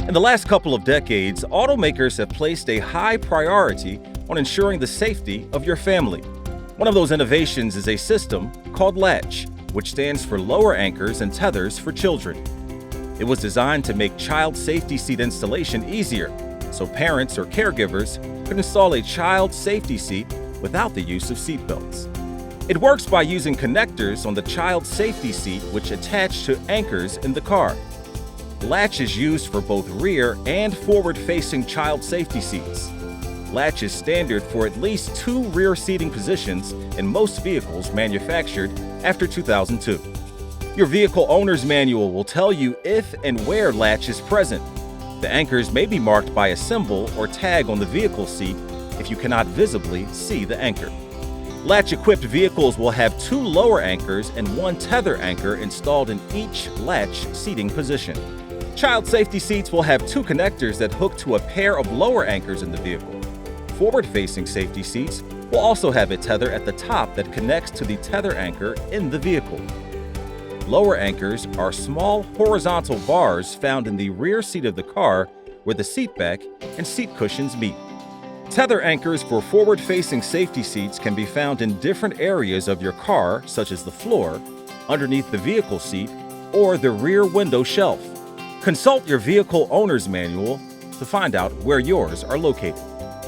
In the last couple of decades, automakers have placed a high priority on ensuring the safety of your family. One of those innovations is a system called Latch, which stands for Lower Anchors and Tethers for Children. It was designed to make child safety seat installation easier, so parents or caregivers could install a child safety seat without the use of seat belts. It works by using connectors on the child safety seat which attach to anchors in the car. Latch is used for both rear and forward-facing child safety seats. Latch is standard for at least 2 rear seating positions in most vehicles manufactured after 2002. Your vehicle owner's manual will tell you if and where latch is present. The anchors may be marked by a symbol or tag on the vehicle seat if you cannot visibly see the anchor. Latch-equipped vehicles will have 2 lower anchors and 1 tether anchor installed in each latch seating position. Child safety seats will have 2 connectors that hook to a pair of lower anchors in the vehicle. Forward-facing safety seats will also have a tether at the top that connects to the tether anchor in the vehicle. Lower anchors are small horizontal bars found in the rear seat of the car where the seat back and seat cushions meet. Tether anchors for forward-facing safety seats can be found in different areas of your car, such as the floor, underneath the vehicle seat, or the rear window shelf. Consult your vehicle owner's manual to find out where yours are located.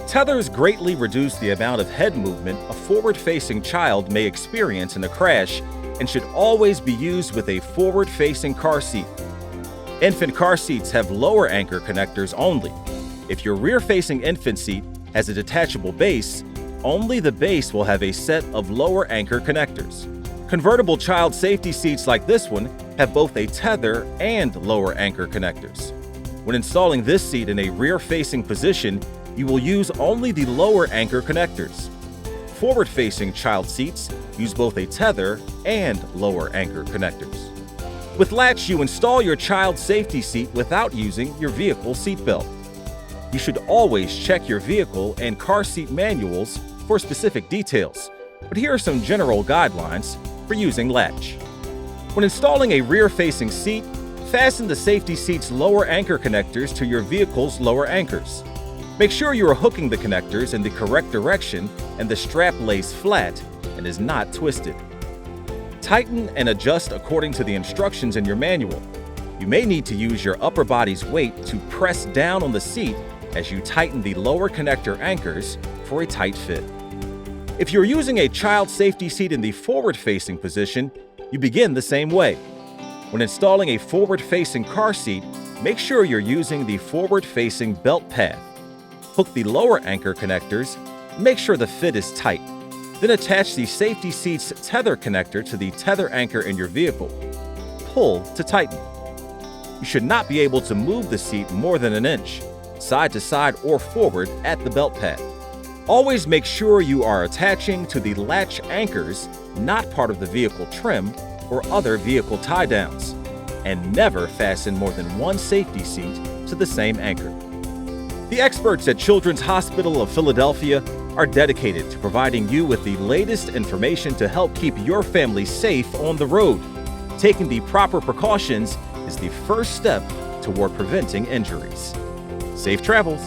Tethers greatly reduce the amount of head movement a forward-facing child may experience in a crash and should always be used with a forward-facing car seat. Infant car seats have lower anchor connectors only. If your rear-facing infant seat has a detachable base, only the base will have a set of lower anchor connectors. Convertible child safety seats like this one have both a tether and lower anchor connectors. When installing this seat in a rear-facing position, you will use only the lower anchor connectors. Forward-facing child seats use both a tether and lower anchor connectors. With Latch, you install your child safety seat without using your vehicle seatbelt. You should always check your vehicle and car seat manuals for specific details, but here are some general guidelines for using Latch. When installing a rear-facing seat, fasten the safety seat's lower anchor connectors to your vehicle's lower anchors. Make sure you are hooking the connectors in the correct direction and the strap lays flat and is not twisted. Tighten and adjust according to the instructions in your manual. You may need to use your upper body's weight to press down on the seat as you tighten the lower connector anchors for a tight fit. If you're using a child safety seat in the forward-facing position, you begin the same way. When installing a forward-facing car seat, make sure you're using the forward-facing belt path. Hook the lower anchor connectors, make sure the fit is tight. Then attach the safety seat's tether connector to the tether anchor in your vehicle. Pull to tighten. You should not be able to move the seat more than an inch, side to side or forward at the belt pad. Always make sure you are attaching to the latch anchors, not part of the vehicle trim or other vehicle tie downs, and never fasten more than 1 safety seat to the same anchor. The experts at Children's Hospital of Philadelphia are dedicated to providing you with the latest information to help keep your family safe on the road. Taking the proper precautions is the first step toward preventing injuries. Safe travels.